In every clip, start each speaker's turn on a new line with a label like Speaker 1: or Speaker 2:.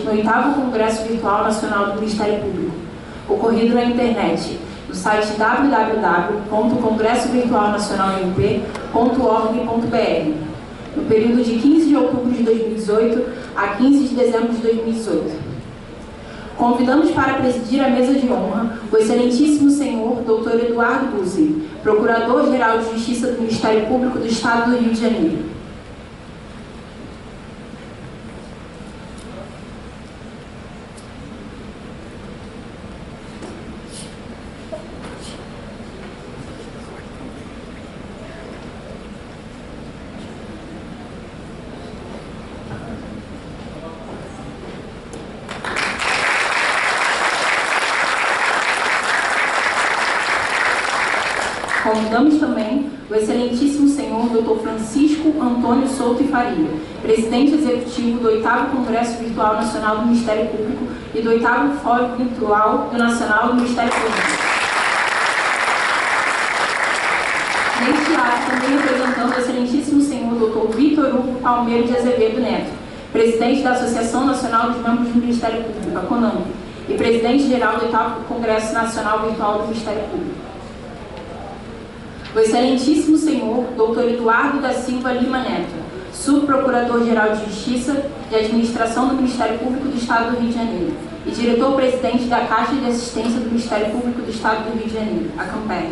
Speaker 1: no 8º Congresso Virtual Nacional do Ministério Público, ocorrido na internet, no site www.congressovirtualnacionalmp.org.br, no período de 15 de outubro de 2018 a 15 de dezembro de 2018. Convidamos para presidir a mesa de honra o excelentíssimo senhor Dr. Eduardo Bussi, Procurador-Geral de Justiça do Ministério Público do Estado do Rio de Janeiro. Convidamos também o excelentíssimo senhor Dr. Francisco Antônio Souto e Faria, presidente executivo do 8º Congresso Virtual Nacional do Ministério Público e do 8º Fórum Virtual Nacional do Ministério Público. Neste ato, também representando o excelentíssimo senhor Dr. Vitor Hugo Palmeiro de Azevedo Neto, presidente da Associação Nacional dos Membros do Ministério Público, a CONAMP, e presidente-geral do 8º Congresso Nacional Virtual do Ministério Público. O excelentíssimo senhor Dr. Eduardo da Silva Lima Neto, subprocurador-geral de Justiça de Administração do Ministério Público do Estado do Rio de Janeiro e diretor-presidente da Caixa de Assistência do Ministério Público do Estado do Rio de Janeiro, a CAMPER.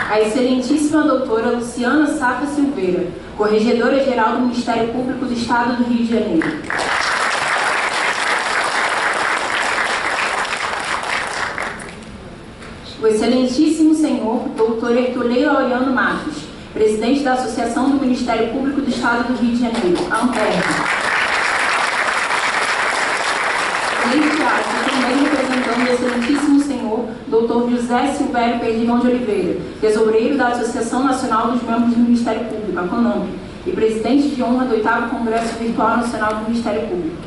Speaker 1: A excelentíssima doutora Luciana Safa Silveira, Corregedora-Geral do Ministério Público do Estado do Rio de Janeiro. O excelentíssimo senhor doutor Herculei Laureano Matos, presidente da Associação do Ministério Público do Estado do Rio de Janeiro, a AMPERG. Neste ato, também representando o excelentíssimo senhor Dr. José Silvério Perdigão de Oliveira, tesoureiro da Associação Nacional dos Membros do Ministério Público, a CONAMP, e presidente de honra do 8º Congresso Virtual Nacional do Ministério Público.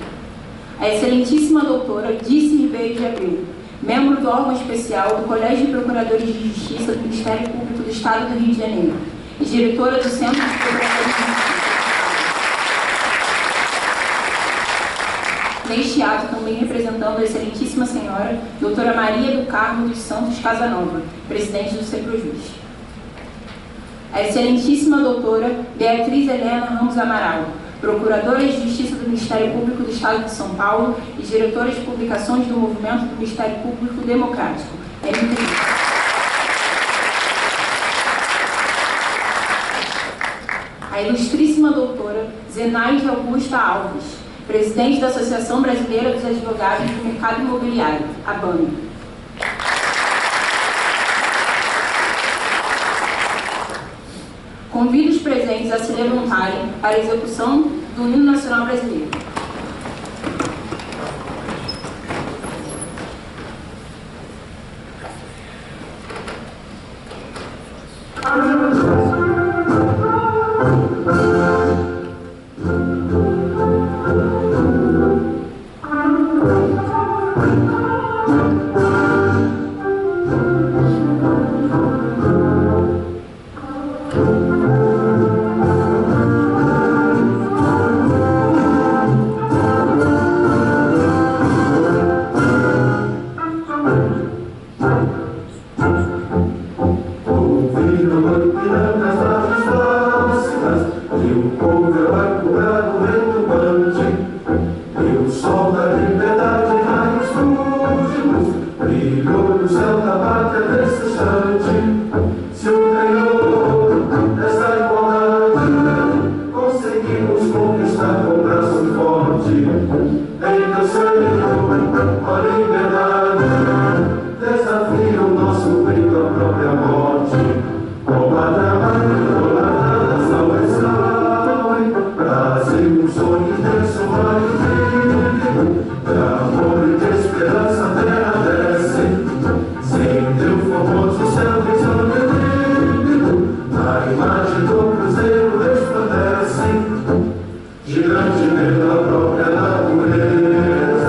Speaker 1: A excelentíssima doutora Dice Ribeiro de Abreu, membro do órgão especial do Colégio de Procuradores de Justiça do Ministério Público do Estado do Rio de Janeiro e diretora do Centro de Procuradores de Justiça. Neste ato, também representando a excelentíssima senhora doutora Maria do Carmo dos Santos Casanova, presidente do CEPROJUST. A excelentíssima doutora Beatriz Helena Ramos Amaral, procuradora de Justiça do Ministério Público do Estado de São Paulo e diretora de publicações do Movimento do Ministério Público Democrático, MPD. A ilustríssima doutora Zenaide Augusta Alves, presidente da Associação Brasileira dos Advogados do Mercado Imobiliário, a ABAMI. Convido os presentes a se levantarem para a execução do Hino Nacional Brasileiro.
Speaker 2: Gigante pela própria natureza.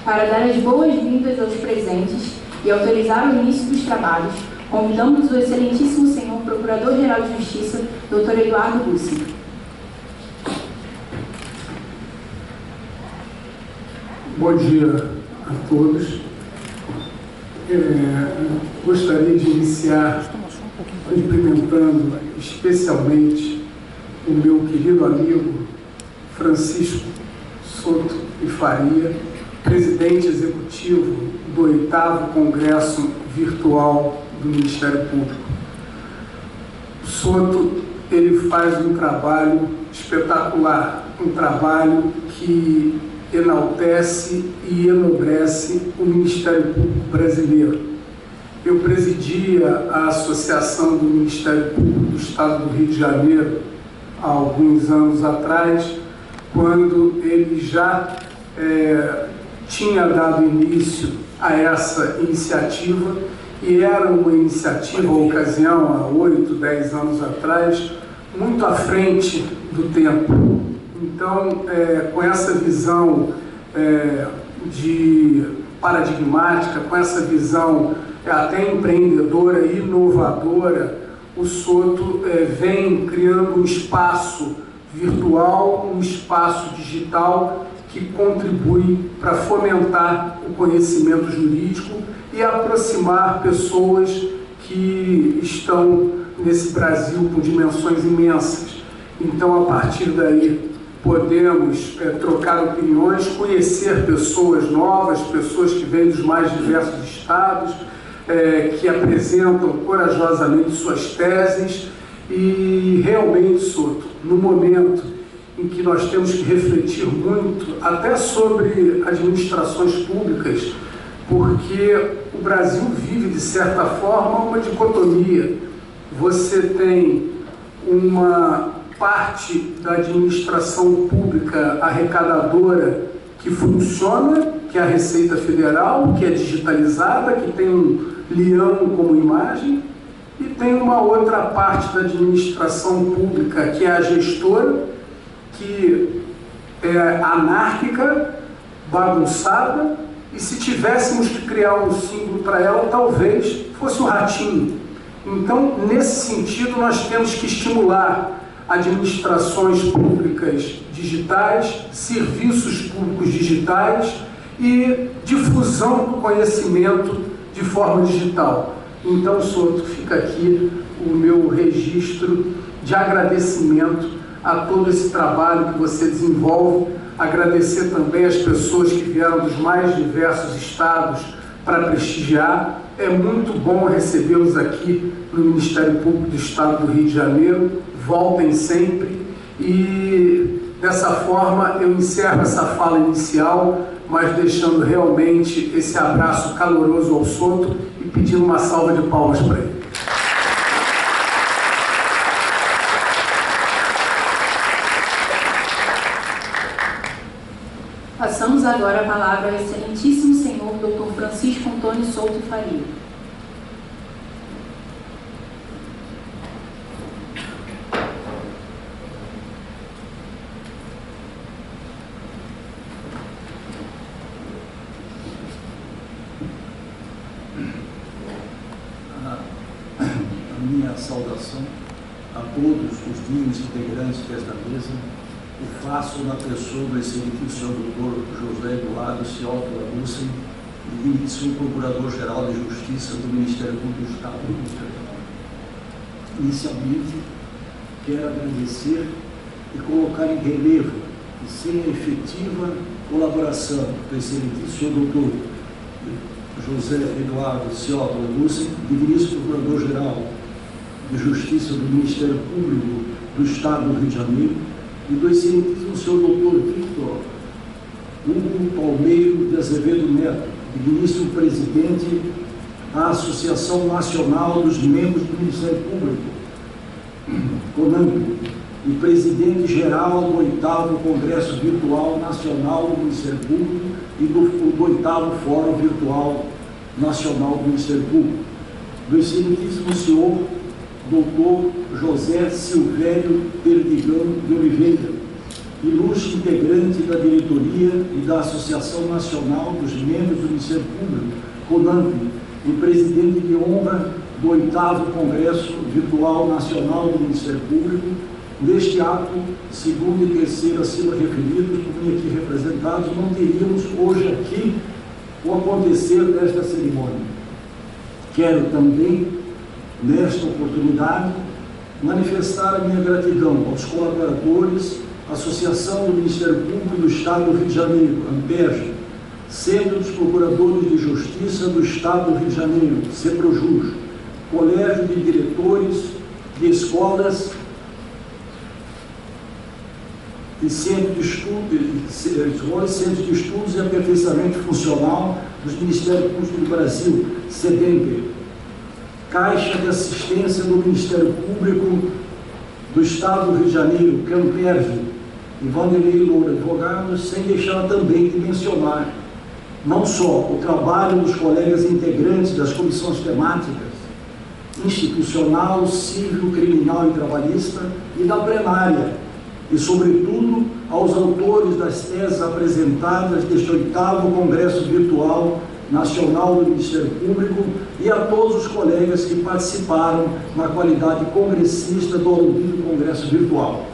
Speaker 1: Para dar as boas-vindas aos presentes e autorizar o início dos trabalhos, convidamos o excelentíssimo senhor Procurador-Geral de Justiça, Dr. Eduardo Bussi.
Speaker 2: Bom dia a todos. Gostaria de iniciar cumprimentando especialmente o meu querido amigo Francisco Soto e Faria, presidente executivo do 8º Congresso Virtual do Ministério Público. O Soto, ele faz um trabalho espetacular, um trabalho que enaltece e enobrece o Ministério Público brasileiro. Eu presidia a Associação do Ministério Público do Estado do Rio de Janeiro há alguns anos atrás, quando ele já tinha dado início a essa iniciativa, e era uma iniciativa, a ocasião, há 8, 10 anos atrás, muito à frente do tempo. Então, com essa visão paradigmática, com essa visão até empreendedora e inovadora, o Soto vem criando um espaço virtual, um espaço digital que contribui para fomentar o conhecimento jurídico e aproximar pessoas que estão nesse Brasil com dimensões imensas. Então, a partir daí, podemos trocar opiniões, conhecer pessoas novas, pessoas que vêm dos mais diversos estados, que apresentam corajosamente suas teses. E realmente, Soto, no momento em que nós temos que refletir muito, até sobre administrações públicas, porque o Brasil vive, de certa forma, uma dicotomia. Você tem uma parte da administração pública arrecadadora que funciona, que é a Receita Federal, que é digitalizada, que tem um leão como imagem, e tem uma outra parte da administração pública, que é a gestora, que é anárquica, bagunçada, e se tivéssemos que criar um símbolo para ela, talvez fosse o ratinho. Então, nesse sentido, nós temos que estimular administrações públicas digitais, serviços públicos digitais e difusão do conhecimento de forma digital. Então, Soto, fica aqui o meu registro de agradecimento a todo esse trabalho que você desenvolve, agradecer também as pessoas que vieram dos mais diversos estados para prestigiar. É muito bom recebê-los aqui no Ministério Público do Estado do Rio de Janeiro. Voltem sempre. E dessa forma eu encerro essa fala inicial, mas deixando realmente esse abraço caloroso ao Soto e pedindo uma salva de palmas para ele.
Speaker 1: Passamos agora a palavra ao excelentíssimo senhor Dr. Francisco Antônio Souto Faria.
Speaker 3: A minha saudação a todos os dignos integrantes desta mesa o faço na pessoa do excelentíssimo senhor doutor José Eduardo Ciótola Bussi, digníssimo Procurador-Geral de Justiça do Ministério Público do Estado do Rio de Janeiro. Inicialmente, quero agradecer e colocar em relevo que, sem a efetiva colaboração do excelentíssimo senhor doutor José Eduardo Ciótola Bussi, digníssimo Procurador-Geral de Justiça do Ministério Público do Estado do Rio de Janeiro, e do excelentíssimo senhor doutor Victor Hugo Palmeiro de Azevedo Neto, digníssimo presidente da Associação Nacional dos Membros do Ministério Público, CONAMP, e presidente-geral do 8º Congresso Virtual Nacional do Ministério Público e do 8º Fórum Virtual Nacional do Ministério Público, do excelentíssimo senhor doutor José Silvério Perdigão de Oliveira, ilustre integrante da diretoria e da Associação Nacional dos Membros do Ministério Público, CONAMP, e presidente de honra do 8º Congresso Virtual Nacional do Ministério Público, neste ato, segundo e terceiro acima referidos, por mim aqui representados, não teríamos hoje aqui o acontecer desta cerimônia. Quero também, nesta oportunidade, manifestar a minha gratidão aos colaboradores, Associação do Ministério Público do Estado do Rio de Janeiro, AMPERJ, Centro dos Procuradores de Justiça do Estado do Rio de Janeiro, CEPROJUS, Colégio de Diretores de Escolas e Centro de Estudos e Aperfeiçoamento Funcional dos Ministérios Públicos do Brasil, CEDEMP, Caixa de Assistência do Ministério Público do Estado do Rio de Janeiro, CAMPERJ, e Vanderlei Loura, advogados, sem deixar também de mencionar não só o trabalho dos colegas integrantes das comissões temáticas, institucional, civil, criminal e trabalhista, e da plenária, e, sobretudo, aos autores das teses apresentadas deste 8º Congresso Virtual Nacional do Ministério Público e a todos os colegas que participaram na qualidade congressista do aludido Congresso Virtual.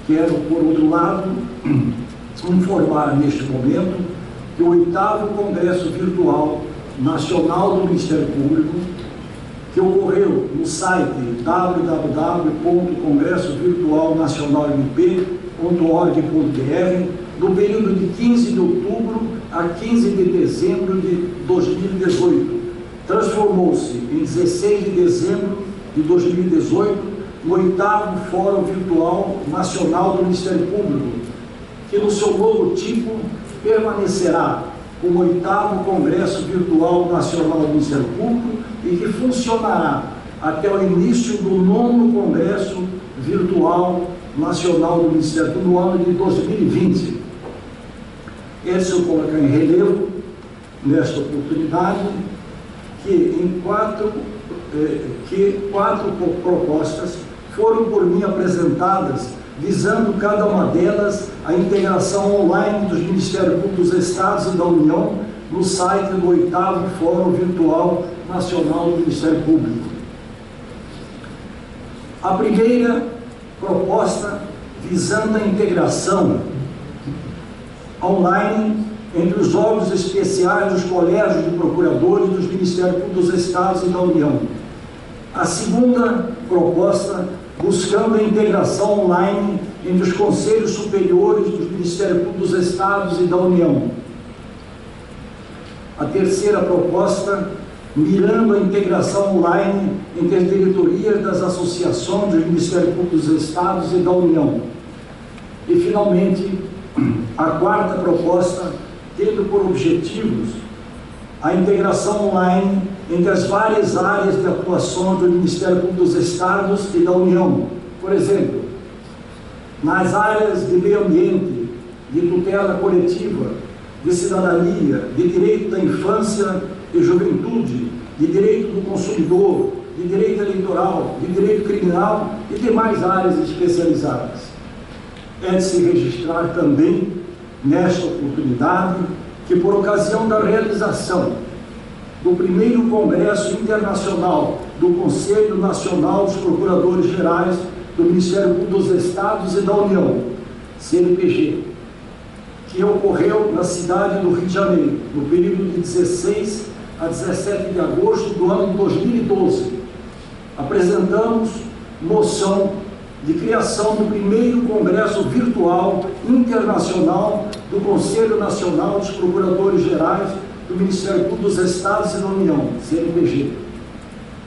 Speaker 3: Quero, por outro lado, informar neste momento que o 8º Congresso Virtual Nacional do Ministério Público, que ocorreu no site www.congressovirtualnacionalmp.org.br, no período de 15 de outubro a 15 de dezembro de 2018, transformou-se em 16 de dezembro de 2018 no 8º Fórum Virtual Nacional do Ministério Público, que no seu novo tipo permanecerá como 8º Congresso Virtual Nacional do Ministério Público e que funcionará até o início do 9º Congresso Virtual Nacional do Ministério Público no ano de 2020. Esse eu coloco em relevo, nesta oportunidade, que quatro propostas foram por mim apresentadas, visando cada uma delas a integração online dos Ministérios Públicos dos Estados e da União no site do 8º Fórum Virtual Nacional do Ministério Público. A primeira proposta visando a integração online entre os órgãos especiais dos colégios de procuradores dos Ministérios Públicos dos Estados e da União. A segunda proposta buscando a integração online entre os conselhos superiores dos Ministérios Públicos dos Estados e da União. A terceira proposta, mirando a integração online entre as diretorias das associações dos Ministérios Públicos dos Estados e da União. E, finalmente, a quarta proposta, tendo por objetivos a integração online entre as várias áreas de atuação do Ministério Público dos Estados e da União. Por exemplo, nas áreas de meio ambiente, de tutela coletiva, de cidadania, de direito da infância e juventude, de direito do consumidor, de direito eleitoral, de direito criminal e demais áreas especializadas. É de se registrar também, nesta oportunidade, que por ocasião da realização do primeiro Congresso Internacional do Conselho Nacional dos Procuradores Gerais do Ministério Público dos Estados e da União, CNPG, que ocorreu na cidade do Rio de Janeiro, no período de 16 a 17 de agosto do ano de 2012, apresentamos moção de criação do primeiro Congresso Virtual Internacional do Conselho Nacional dos Procuradores Gerais do Ministério Público dos Estados e da União, CNPG,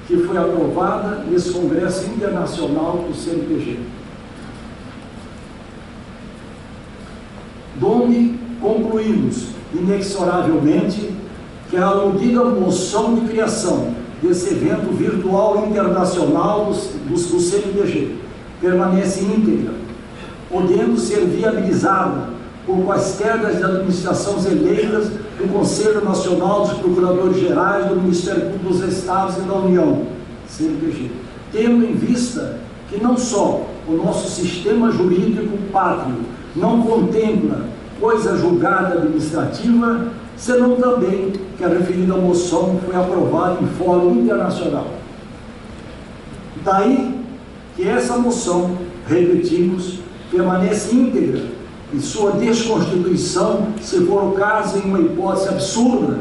Speaker 3: que foi aprovada nesse Congresso Internacional do CNPG. Donde concluímos, inexoravelmente, que a aludida moção de criação desse evento virtual internacional do CNPG permanece íntegra, podendo ser viabilizada por quaisquer das administrações eleitas do Conselho Nacional dos Procuradores Gerais do Ministério Público dos Estados e da União, CNPG, tendo em vista que não só o nosso sistema jurídico pátrio não contempla coisa julgada administrativa, senão também que a referida moção foi aprovada em fórum internacional. Daí que essa moção, repetimos, permanece íntegra e sua desconstituição, se for o caso em uma hipótese absurda,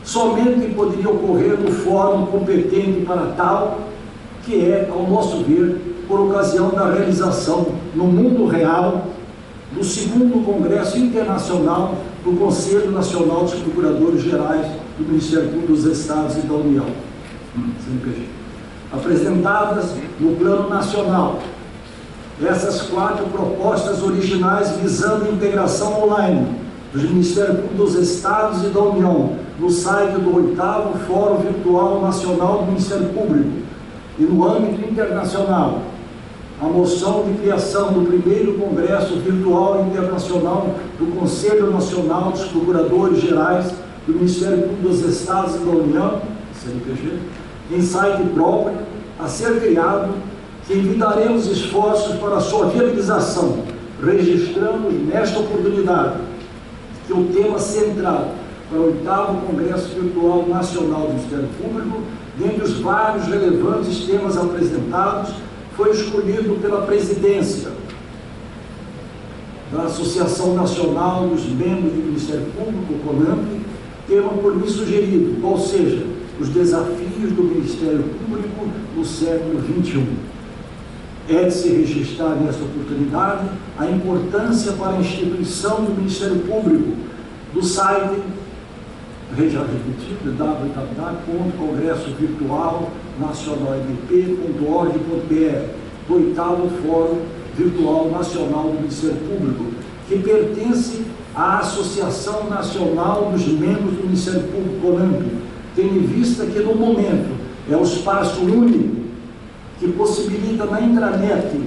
Speaker 3: somente poderia ocorrer no fórum competente para tal, que é, ao nosso ver, por ocasião da realização no mundo real do 2º Congresso Internacional do Conselho Nacional dos Procuradores Gerais do Ministério Público dos Estados e da União, CNPG, apresentadas no plano nacional. Essas 4 propostas originais visando a integração online dos Ministérios Públicos dos Estados e da União no site do 8º Fórum Virtual Nacional do Ministério Público e no âmbito internacional, a moção de criação do 1º Congresso Virtual Internacional do Conselho Nacional dos Procuradores Gerais do Ministério Público dos Estados e da União, CNPG, em site próprio, a ser criado, que envidaremos esforços para a sua viabilização, registramos nesta oportunidade que o tema central para o 8º Congresso Virtual Nacional do Ministério Público, dentre os vários relevantes temas apresentados, foi escolhido pela presidência da Associação Nacional dos Membros do Ministério Público, CONAMP, tema por mim sugerido, ou seja, os desafios do Ministério Público no século XXI. É de se registrar nesta oportunidade a importância para a instituição do Ministério Público do site, já repetido, www.congressovirtualnacionalmp.org.br, do 8º Fórum Virtual Nacional do Ministério Público, que pertence à Associação Nacional dos Membros do Ministério Público, CONAMP, tendo em vista que, no momento, é o espaço único que possibilita na intranet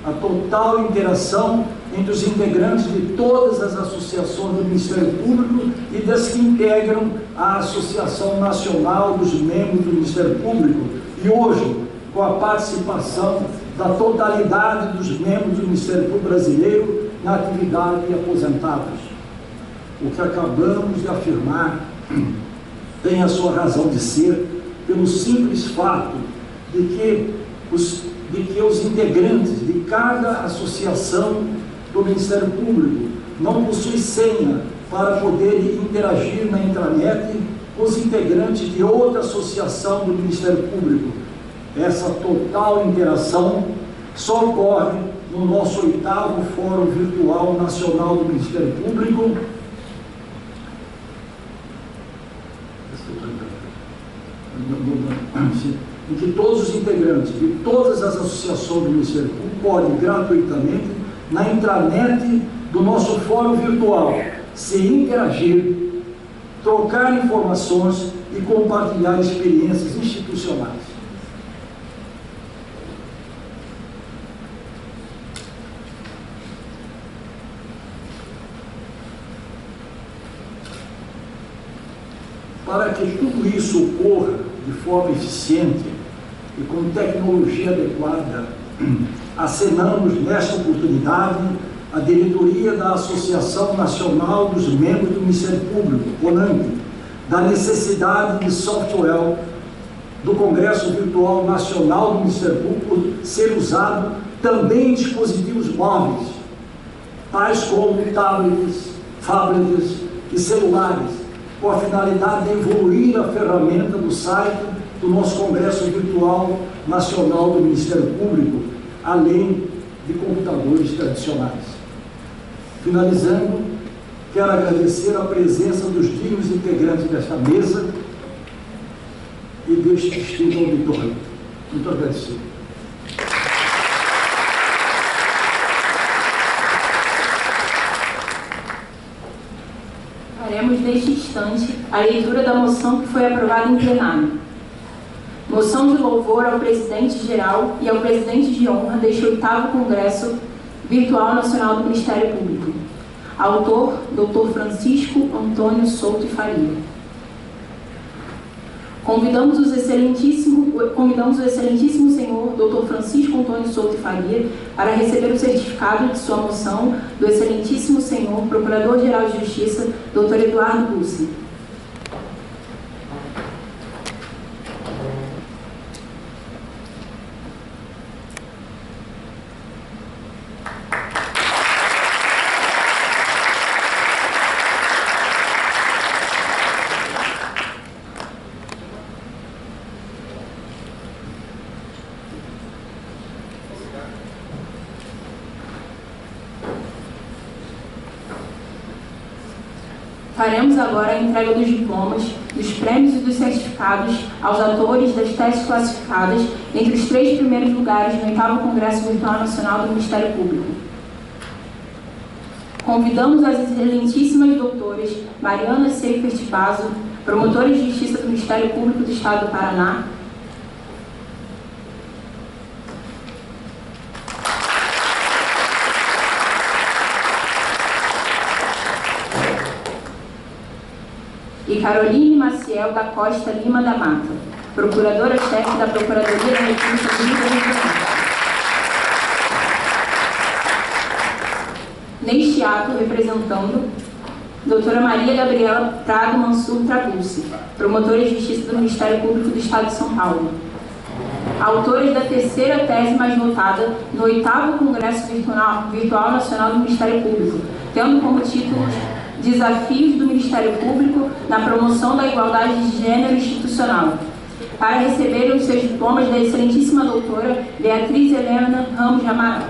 Speaker 3: a total interação entre os integrantes de todas as associações do Ministério Público e das que integram a Associação Nacional dos Membros do Ministério Público, e hoje, com a participação da totalidade dos membros do Ministério Público brasileiro na atividade e aposentados. O que acabamos de afirmar tem a sua razão de ser pelo simples fato de que os integrantes de cada associação do Ministério Público não possuem senha para poder interagir na intranet com os integrantes de outra associação do Ministério Público. Essa total interação só ocorre no nosso 8º Fórum Virtual Nacional do Ministério Público, em que todos os integrantes de todas as associações do Ministério Público podem gratuitamente, na intranet do nosso fórum virtual, se interagir, trocar informações e compartilhar experiências institucionais. Para que tudo isso ocorra de forma eficiente e com tecnologia adequada, acenamos nesta oportunidade a diretoria da Associação Nacional dos Membros do Ministério Público, CONAMP, da necessidade de software do Congresso Virtual Nacional do Ministério Público ser usado também em dispositivos móveis, tais como tablets, phablets e celulares, com a finalidade de evoluir a ferramenta do site do nosso Congresso Virtual Nacional do Ministério Público, além de computadores tradicionais. Finalizando, quero agradecer a presença dos dignos integrantes desta mesa e deste distinto auditório. Muito agradecido.
Speaker 1: Faremos neste instante a leitura da moção que foi aprovada em plenário. Moção de louvor ao presidente-geral e ao presidente de honra deste 8º Congresso Virtual Nacional do Ministério Público. Autor, Dr. Francisco Antônio Souto e Faria. Convidamos o excelentíssimo senhor Dr. Francisco Antônio Souto e Faria para receber o certificado de sua moção do excelentíssimo senhor Procurador-Geral de Justiça, Dr. Eduardo Bussi. Faremos agora a entrega dos diplomas, dos prêmios e dos certificados aos autores das teses classificadas entre os 3 primeiros lugares no 8º Congresso Virtual Nacional do Ministério Público. Convidamos as excelentíssimas doutoras Mariana Seifert Basso, promotora de Justiça do Ministério Público do Estado do Paraná, e Caroline Maciel da Costa Lima da Mata, procuradora-chefe da Procuradoria da República do Rio de Janeiro. Neste ato, representando doutora Maria Gabriela Prado Mansur Trabulsi, promotora de Justiça do Ministério Público do Estado de São Paulo. Autores da 3ª tese mais votada no 8º Congresso Virtual Nacional do Ministério Público, tendo como títulos Desafios do Ministério Público na promoção da igualdade de gênero institucional. Para receberem os seus diplomas da excelentíssima doutora Beatriz Helena Ramos de Amaral.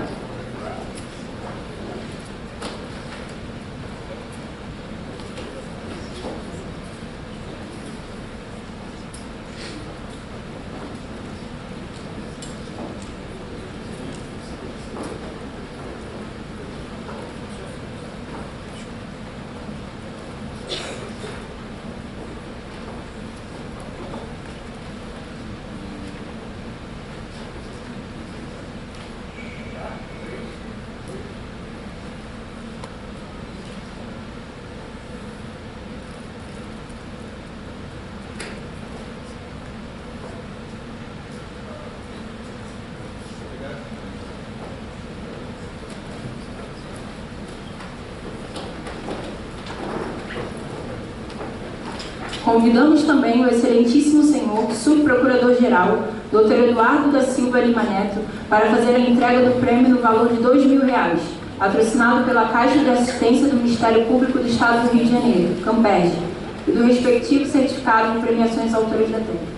Speaker 1: Convidamos também o excelentíssimo senhor subprocurador-geral, Dr. Eduardo da Silva Lima Neto, para fazer a entrega do prêmio no valor de R$2.000, patrocinado pela Caixa de Assistência do Ministério Público do Estado do Rio de Janeiro, Campesg, e do respectivo certificado de premiações autores da tese.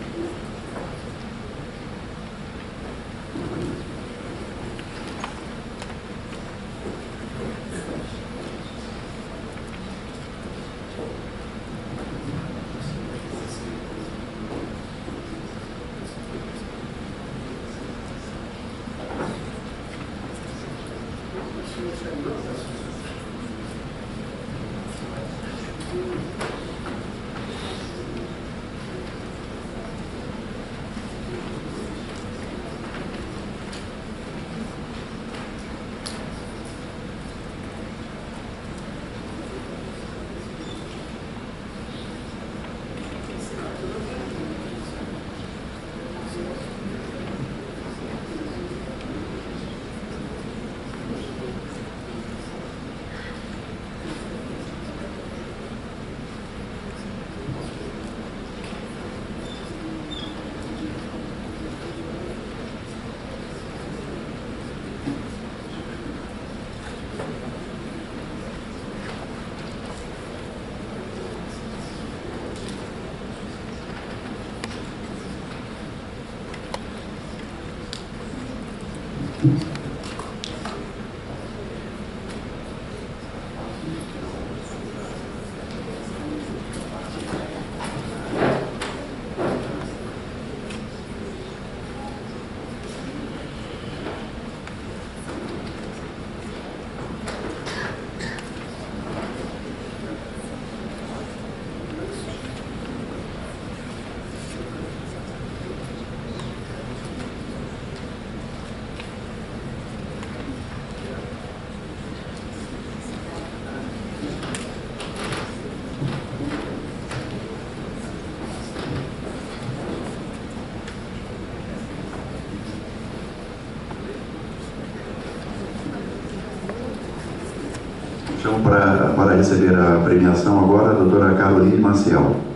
Speaker 4: Chamo para receber a premiação agora a doutora Caroline Maciel.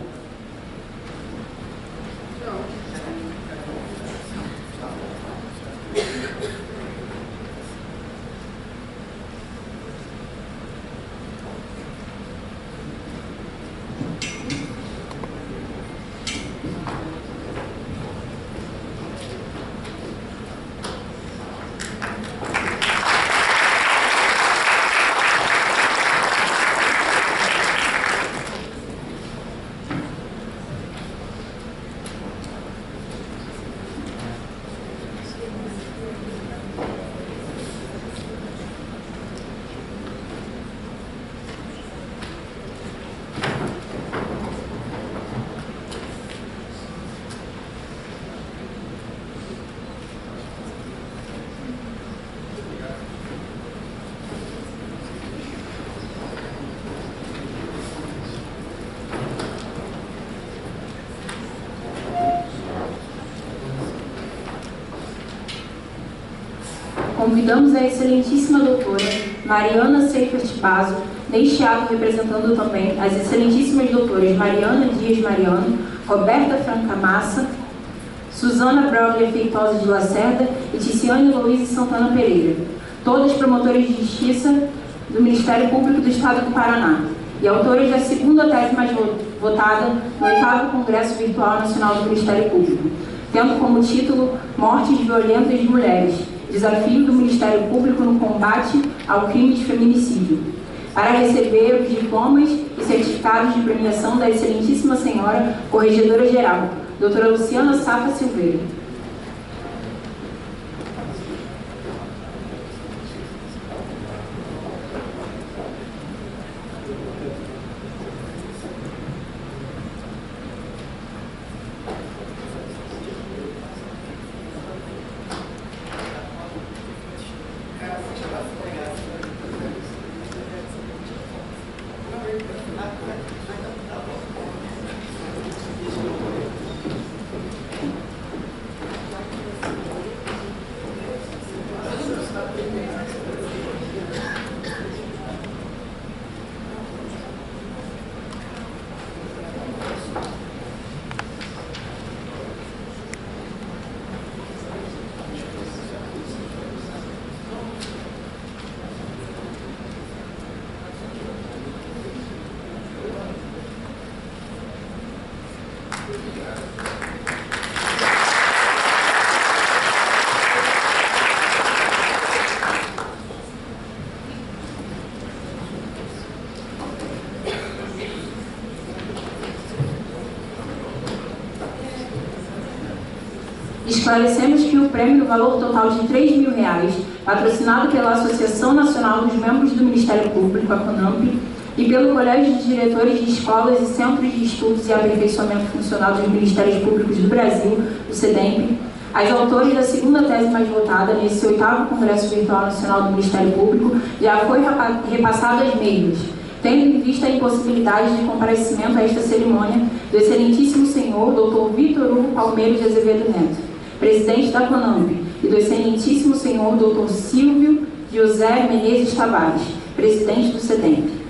Speaker 1: Convidamos a excelentíssima doutora Mariana Seifert Basso, neste ato representando também as excelentíssimas doutoras Mariana Dias Mariano, Roberta Franca Massa, Suzana Broglia Feitosa de Lacerda e Ticiane Luiz Santana Pereira, todas promotoras de justiça do Ministério Público do Estado do Paraná e autoras da segunda tese mais votada no 8º Congresso Virtual Nacional do Ministério Público, tendo como título Mortes Violentas de Mulheres, Desafio do Ministério Público no Combate ao Crime de Feminicídio, para receber os diplomas e certificados de premiação da Excelentíssima Senhora Corregedora-Geral, doutora Luciana Safa Silveira. Esclarecemos que o prêmio no valor total de R$3.000, patrocinado pela Associação Nacional dos Membros do Ministério Público, a CONAMP, e pelo Colégio de Diretores de Escolas e Centros de Estudos e Aperfeiçoamento Funcional dos Ministérios Públicos do Brasil, o SEDEMP, as autores da segunda tese mais votada nesse 8º Congresso Virtual Nacional do Ministério Público já foi repassado às mesmas, tendo em vista a impossibilidade de comparecimento a esta cerimônia do excelentíssimo senhor Dr. Vitor Hugo Palmeiro de Azevedo Neto, presidente da CONAMP, e do excelentíssimo senhor Dr. Silvio José Menezes Tavares, presidente do SEDEMP.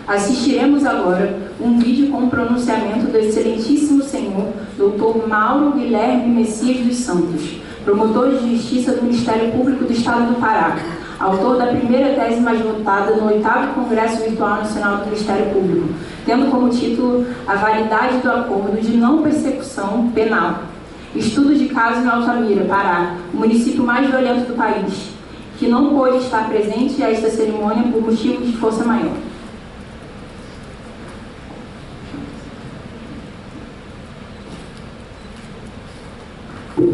Speaker 1: Assistiremos agora um vídeo com o pronunciamento do excelentíssimo senhor Dr. Mauro Guilherme Messias dos Santos, promotor de justiça do Ministério Público do Estado do Pará, autor da primeira tese mais votada no 8º Congresso Virtual Nacional do Ministério Público, tendo como título a validade do acordo de não persecução penal. Estudo de caso em Altamira, Pará, o município mais violento do país, que não pôde estar presente a esta cerimônia por motivo de força maior.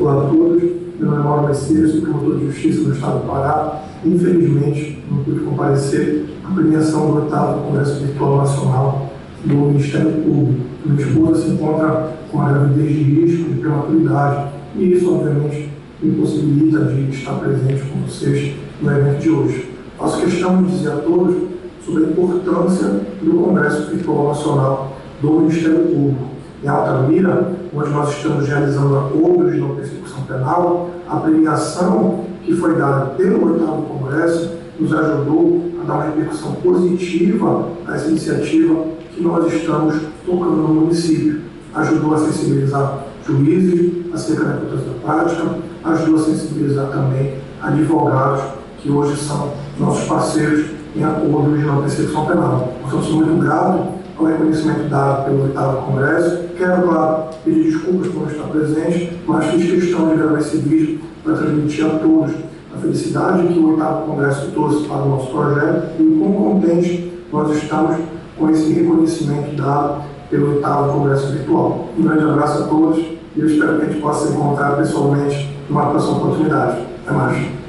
Speaker 5: Olá a todos, meu nome é Mauro Messias, sou promotor de justiça do Estado do Pará. Infelizmente, não pude comparecer à premiação do 8º Congresso Virtual Nacional do Ministério Público. Minha esposa se encontra com a gravidez de risco de prematuridade e isso, obviamente, me impossibilita de estar presente com vocês no evento de hoje. Faço questão de dizer a todos sobre a importância do Congresso Virtual Nacional do Ministério Público. Em Altamira, onde nós estamos realizando acordos de não persecução penal, a premiação que foi dada pelo 8º Congresso nos ajudou a dar uma repercussão positiva a essa iniciativa que nós estamos tocando no município. Ajudou a sensibilizar juízes acerca da importância da prática, ajudou a sensibilizar também advogados que hoje são nossos parceiros em acordos de não persecução penal. Portanto, sou muito grato ao reconhecimento dado pelo 8º Congresso. Quero, claro, pedir desculpas por não estar presente, mas fiz questão de gravar esse vídeo para transmitir a todos a felicidade que o 8º Congresso trouxe para o nosso projeto e o quão contente nós estamos com esse reconhecimento dado pelo 8º Congresso Virtual. Um grande abraço a todos e eu espero que a gente possa se encontrar pessoalmente numa próxima oportunidade. Até mais.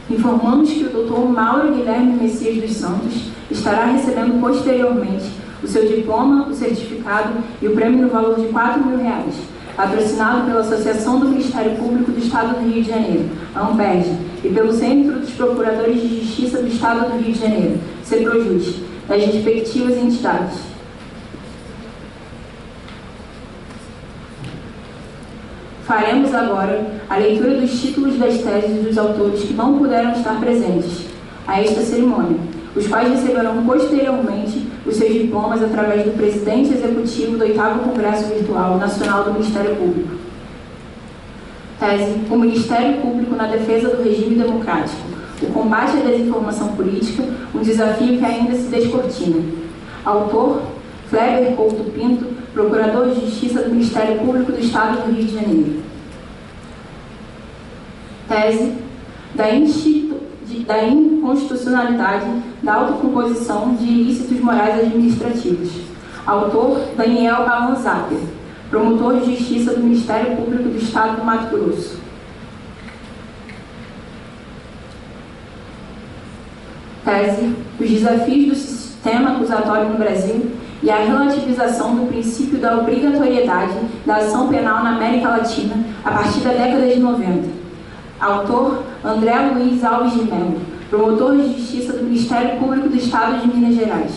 Speaker 1: Informamos que o Dr. Mauro Guilherme Messias dos Santos estará recebendo posteriormente o seu diploma, o certificado e o prêmio no valor de R$ 4.000, patrocinado pela Associação do Ministério Público do Estado do Rio de Janeiro, a AMPERJ, e pelo Centro dos Procuradores de Justiça do Estado do Rio de Janeiro, CEPROJUST, das respectivas entidades. Faremos agora a leitura dos títulos das teses dos autores que não puderam estar presentes a esta cerimônia, os quais receberão posteriormente os seus diplomas através do presidente executivo do 8º Congresso Virtual Nacional do Ministério Público. Tese: o Ministério Público na defesa do regime democrático, o combate à desinformação política, um desafio que ainda se descortina. Autor: Kleber Couto Pinto, Procurador de Justiça do Ministério Público do Estado do Rio de Janeiro. Tese: da inconstitucionalidade da autocomposição de ilícitos morais administrativos. Autor: Daniel Alanzaper, Promotor de Justiça do Ministério Público do Estado do Mato Grosso. Tese: os desafios do sistema acusatório no Brasil e a relativização do princípio da obrigatoriedade da ação penal na América Latina a partir da década de 90. Autor: André Luiz Alves de Mello, Promotor de Justiça do Ministério Público do Estado de Minas Gerais.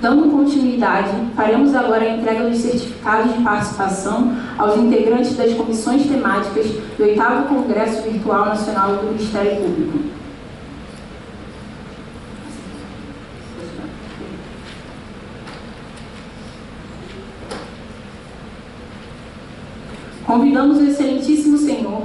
Speaker 1: Dando continuidade, faremos agora a entrega dos certificados de participação aos integrantes das comissões temáticas do 8º Congresso Virtual Nacional do Ministério Público. Convidamos o excelentíssimo senhor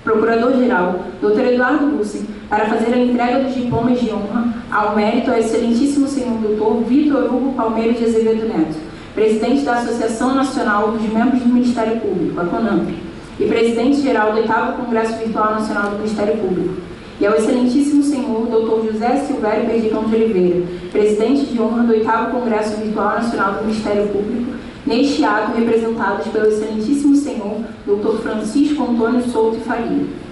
Speaker 1: Procurador-Geral, Dr. Eduardo Bussen, para fazer a entrega dos diplomas de honra ao mérito ao excelentíssimo senhor Dr. Vitor Hugo Palmeiro de Azevedo Neto, presidente da Associação Nacional dos Membros do Ministério Público, a CONAMP, e presidente-geral do 8º Congresso Virtual Nacional do Ministério Público, e ao excelentíssimo senhor Dr. José Silvério Perdigão de Oliveira, presidente de honra do 8º Congresso Virtual Nacional do Ministério Público, neste ato representados pelo excelentíssimo senhor Dr. Francisco Antônio Souto e Faria.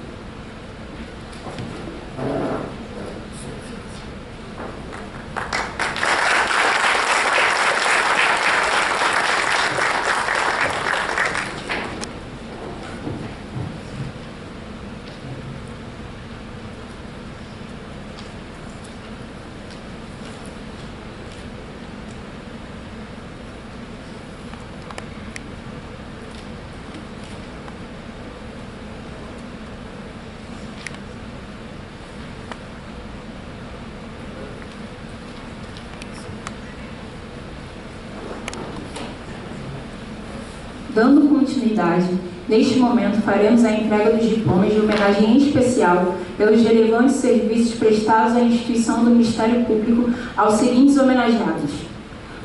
Speaker 1: Dando continuidade, neste momento faremos a entrega dos diplomas de homenagem em especial pelos relevantes serviços prestados à instituição do Ministério Público aos seguintes homenageados: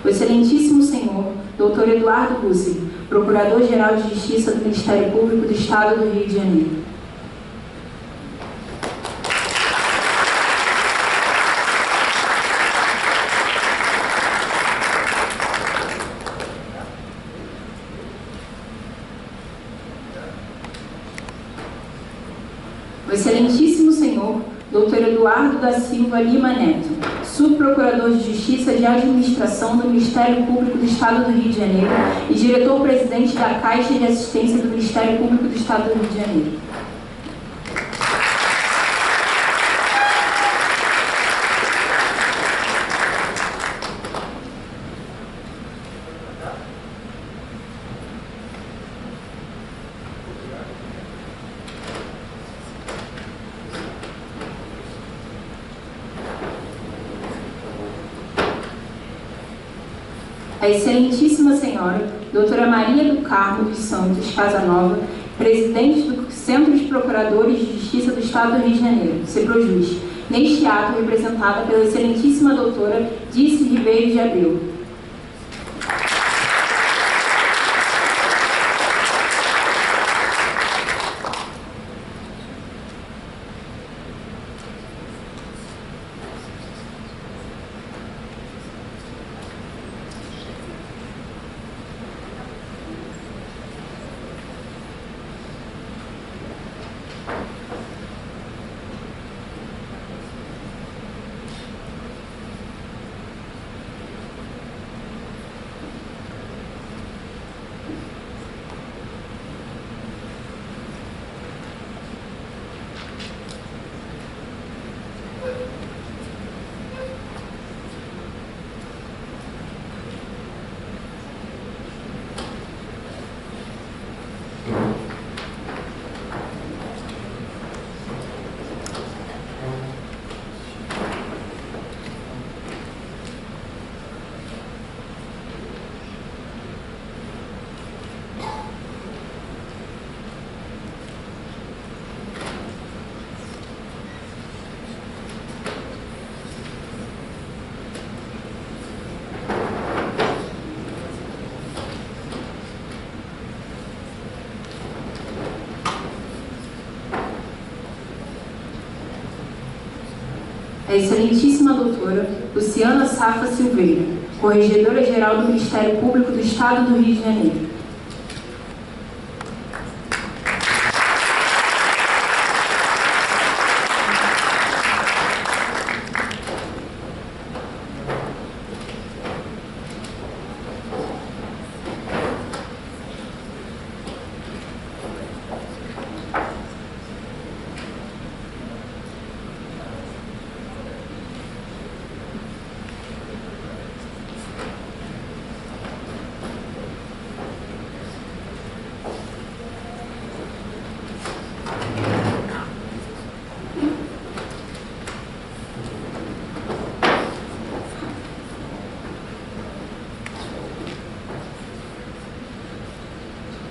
Speaker 1: o excelentíssimo senhor Dr. Eduardo Bussen, Procurador-Geral de Justiça do Ministério Público do Estado do Rio de Janeiro. O excelentíssimo senhor Dr. Eduardo da Silva Lima Neto, subprocurador de Justiça de Administração do Ministério Público do Estado do Rio de Janeiro e diretor-presidente da Caixa de Assistência do Ministério Público do Estado do Rio de Janeiro. A Excelentíssima Senhora, Doutora Maria do Carmo dos Santos Casanova, presidente do Centro de Procuradores de Justiça do Estado do Rio de Janeiro, CEPROJUS, neste ato representada pela Excelentíssima Doutora Dice Ribeiro de Abreu. A Excelentíssima Doutora Luciana Safa Silveira, Corregedora-Geral do Ministério Público do Estado do Rio de Janeiro.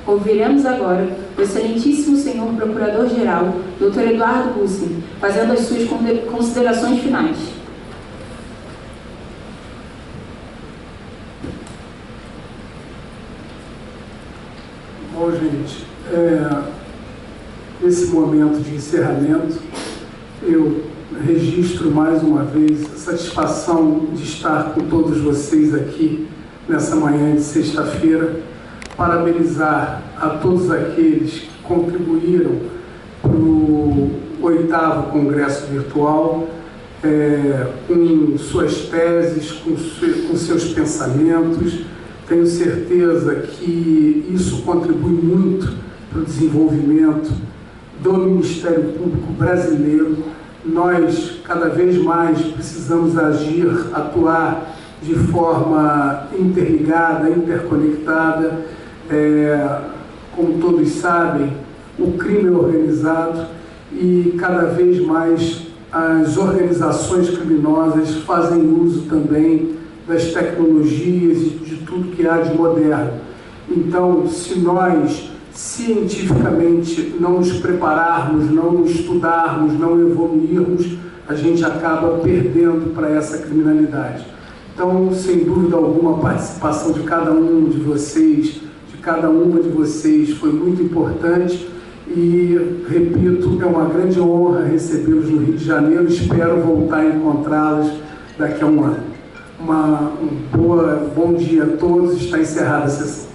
Speaker 1: Ouviremos agora o Excelentíssimo Senhor Procurador-Geral, Dr. Eduardo Bussin, fazendo as suas considerações finais.
Speaker 2: Bom, gente, nesse momento de encerramento, eu registro mais uma vez a satisfação de estar com todos vocês aqui nessa manhã de sexta-feira, parabenizar a todos aqueles que contribuíram para o 8º Congresso Virtual, com suas teses, com seus pensamentos. Tenho certeza que isso contribui muito para o desenvolvimento do Ministério Público brasileiro. Nós, cada vez mais, precisamos agir, atuar de forma interligada, interconectada. Como todos sabem, o crime é organizado e cada vez mais as organizações criminosas fazem uso também das tecnologias e de tudo que há de moderno. Então, se nós cientificamente não nos prepararmos, não estudarmos, não evoluirmos, a gente acaba perdendo para essa criminalidade. Então, sem dúvida alguma, a participação de cada um de vocês, cada uma de vocês foi muito importante e, repito, é uma grande honra recebê-los no Rio de Janeiro. Espero voltar a encontrá-los daqui a um ano. Bom dia a todos. Está encerrada a sessão.